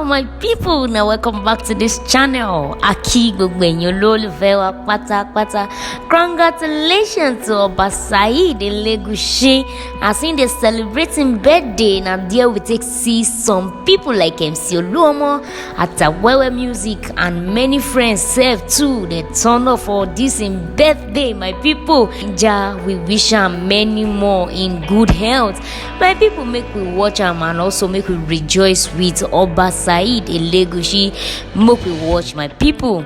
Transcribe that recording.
My people, now welcome back to this channel. Aki gbogbo ẹ̀yin olólùfẹ́ wa pátápátá. Congratulations to Oba Saheed Elegushi as in they celebrating birthday. Now there we take see some people like mcoluomo, Ayodele music and many friends serve too. They turn up for this in birthday, my people. We wish am many more in good health. My people, make we watch am and also make we rejoice with Oba Saheed Elegushi. Make we watch, my people.